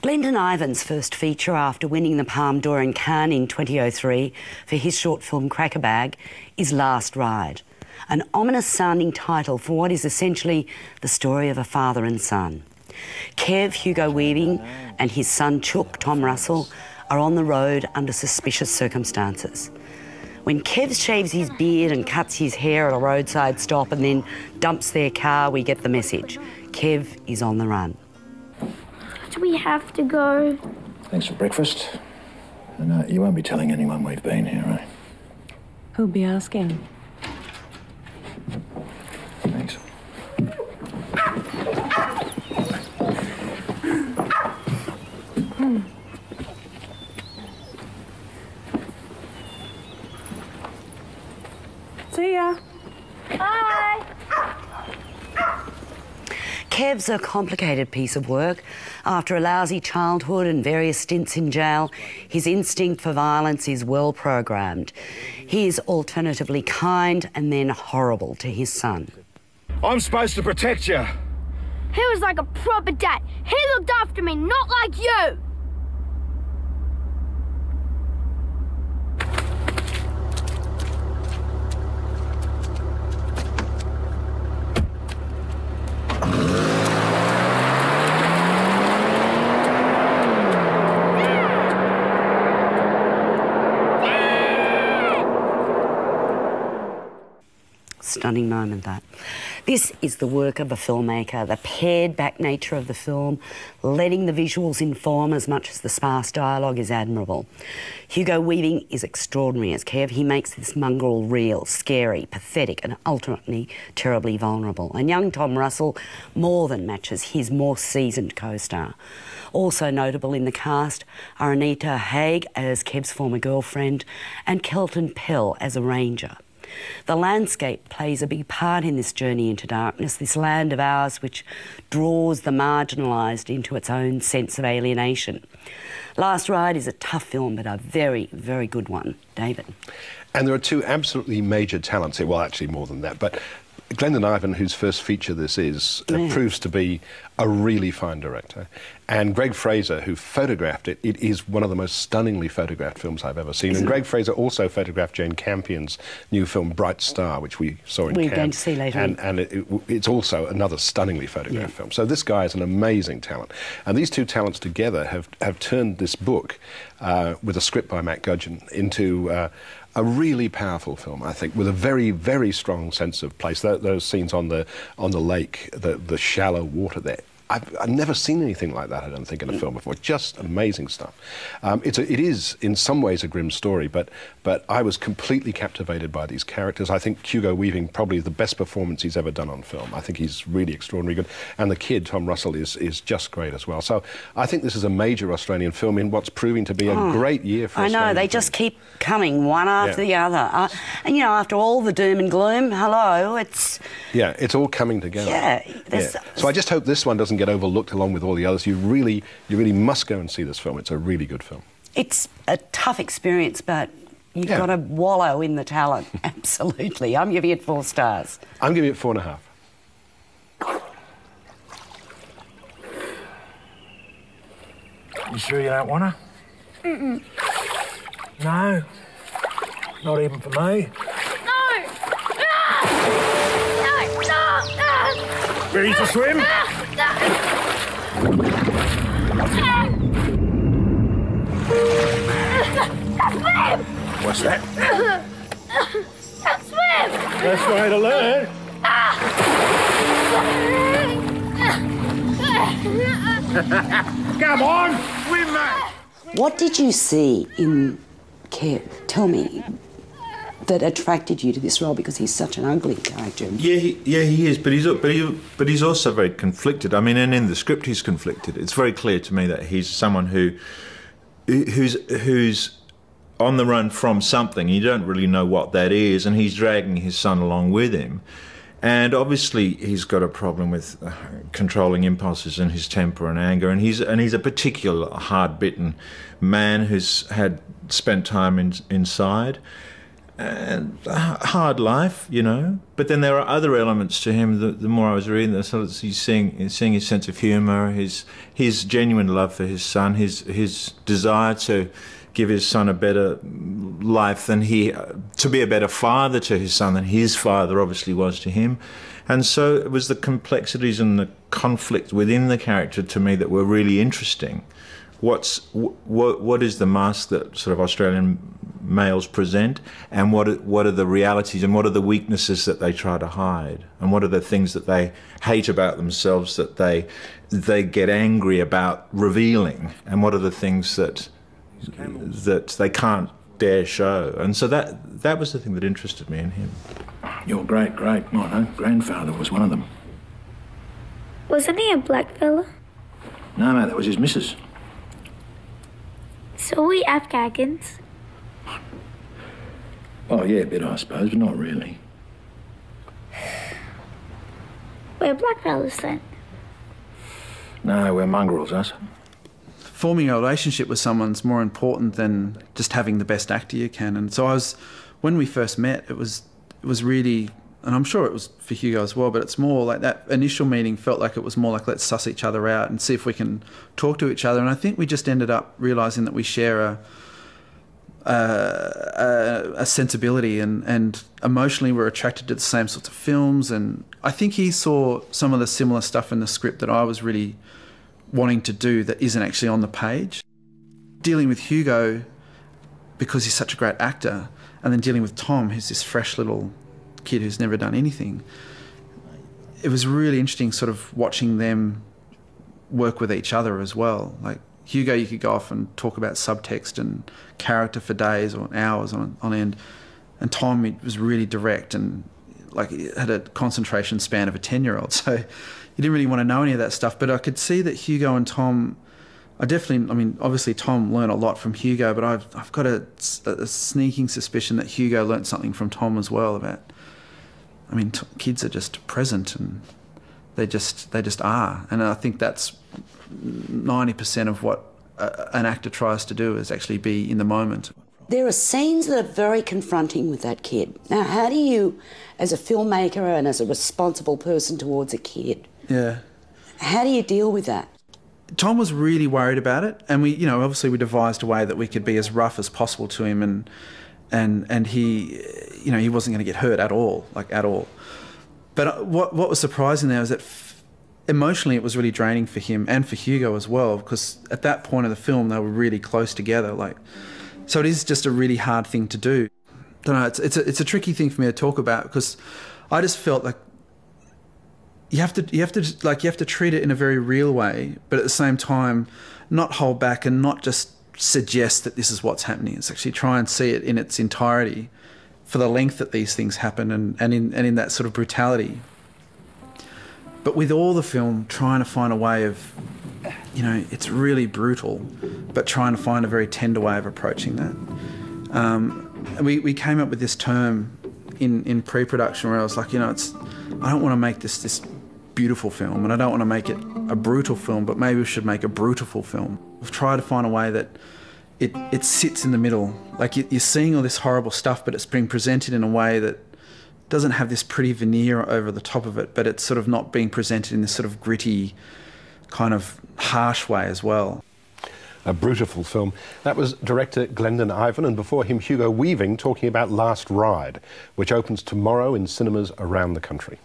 Glendyn Ivins' first feature after winning the Palme d'Or in Cannes in 2003 for his short film Cracker Bag is Last Ride, an ominous-sounding title for what is essentially the story of a father and son. Kev, HUGO WEAVING, and his son Chook, Tom Russell, are on the road under suspicious circumstances. When Kevs shaves his beard and cuts his hair at a roadside stop and then dumps their car, we get the message. Kev is on the run. Do we have to go? Thanks for breakfast. And you won't be telling anyone we've been here, right? Who'll be asking? Thanks. See ya. Bye. Kev's a complicated piece of work. After a lousy childhood and various stints in jail, his instinct for violence is well programmed. He is alternatively kind and then horrible to his son. I'm supposed to protect you. He was like a proper dad. He looked after me, not like you. Stunning moment, that. This is the work of a filmmaker, the pared-back nature of the film, letting the visuals inform as much as the sparse dialogue is admirable. HUGO WEAVING is extraordinary as Kev. He makes this mongrel real, scary, pathetic and ultimately terribly vulnerable. And young Tom Russell more than matches his more seasoned co-star. Also notable in the cast are Anita Haig as Kev's former girlfriend and Kelton Pell as a ranger. The landscape plays a big part in this journey into darkness, this land of ours which draws the marginalised into its own sense of alienation. Last Ride is a tough film, but a very, very good one. David? And there are two absolutely major talents here, well, actually more than that, but Glendyn Ivins, whose first feature this is, proves to be a really fine director. And Greg Fraser, who photographed it, it is one of the most stunningly photographed films I've ever seen. And Greg Fraser also photographed Jane Campion's new film Bright Star, which we saw in Cannes. We're going to see later. And it's also another stunningly photographed film. So this guy is an amazing talent. And these two talents together have turned this book, with a script by Matt Gudgeon, into a really powerful film, I think, with a very, very strong sense of place. Those scenes on the lake, the shallow water there. I've never seen anything like that, I don't think, in a film before. Just amazing stuff. It is, in some ways, a grim story, but I was completely captivated by these characters. I think HUGO WEAVING probably the best performance he's ever done on film. I think he's really extraordinarily good. And the kid, Tom Russell, is just great as well. So I think this is a major Australian film in what's proving to be a great year for Australian they films. just keep coming one after the other. And, you know, after all the doom and gloom, hello, it's... Yeah, it's all coming together. Yeah. So I just hope this one doesn't get overlooked along with all the others. You really must go and see this film. It's a really good film. It's a tough experience, but you've got to wallow in the talent. Absolutely. I'm giving it 4 stars. I'm giving it 4.5. You sure you don't want to? Mm-mm. No. Not even for me. No! No! Ready to swim? Swim! What's that? Swim! Best way to learn. Come on! Swim, mate! What did you see in Kev? Tell me, that attracted you to this role, because he's such an ugly character. Yeah, he is, but he's also very conflicted. I mean, and in the script he's conflicted. It's very clear to me that he's someone who's on the run from something. You don't really know what that is, and he's dragging his son along with him. And obviously he's got a problem with controlling impulses and his temper and anger, and he's a particular hard-bitten man who's spent time inside. hard life, you know. But then there are other elements to him. The more I was reading this, he's seeing his sense of humour, his genuine love for his son, his desire to give his son a better life than to be a better father to his son than his father obviously was to him. And so it was the complexities and the conflict within the character to me that were really interesting. What is the mask that sort of Australian males present, and what are the realities and what are the weaknesses that they try to hide, and what are the things that they hate about themselves that they get angry about revealing, and what are the things that they can't dare show. And so that was the thing that interested me in him. Your grandfather was one of them. Wasn't he a black fella? No, mate, that was his missus. So we Afghans. Oh, yeah, a bit, I suppose, but not really. We're black fellas then. No, we're mongrels, us. Forming a relationship with someone's more important than just having the best actor you can. And so when we first met, it was really, and I'm sure it was for Hugo as well, but it's more like that initial meeting felt like it was more like, let's suss each other out and see if we can talk to each other. And I think we just ended up realising that we share a sensibility and emotionally we're attracted to the same sorts of films. And I think he saw some of the similar stuff in the script that I was really wanting to do that isn't actually on the page. Dealing with Hugo, because he's such a great actor, and then dealing with Tom, who's this fresh little kid who's never done anything, it was really interesting sort of watching them work with each other as well. Like Hugo, you could go off and talk about subtext and character for days or hours on end, and Tom, it was really direct and like he had a concentration span of a 10-year-old, so you didn't really want to know any of that stuff. But I could see that Hugo and Tom, obviously Tom learned a lot from Hugo, but I've got a sneaking suspicion that Hugo learnt something from Tom as well about, kids are just present and they just are. And I think that's 90% of what an actor tries to do, is actually be in the moment. There are scenes that are very confronting with that kid. Now, how do you, as a filmmaker and as a responsible person towards a kid, how do you deal with that? Tom was really worried about it, and we, obviously we devised a way that we could be as rough as possible to him, and he, he wasn't going to get hurt at all, at all. But what was surprising there was that emotionally it was really draining for him and for Hugo as well, because at that point of the film they were really close together, so it is just a really hard thing to do. I don't know, it's a tricky thing for me to talk about, because I just felt like you have to treat it in a very real way, but at the same time not hold back and not just suggest that this is what's happening. It's actually try and see it in its entirety for the length that these things happen and in that sort of brutality. But with all the film, trying to find a way of, it's really brutal, but trying to find a very tender way of approaching that. We came up with this term in pre-production where I was like, I don't want to make this beautiful film, and I don't want to make it a brutal film, but maybe we should make a brutiful film. We've tried to find a way that it sits in the middle. You're seeing all this horrible stuff, but it's being presented in a way that doesn't have this pretty veneer over the top of it, but it's sort of not being presented in this sort of gritty, kind of harsh way as well. A brutal film. That was director Glendyn Ivins, and before him Hugo Weaving talking about Last Ride, which opens tomorrow in cinemas around the country.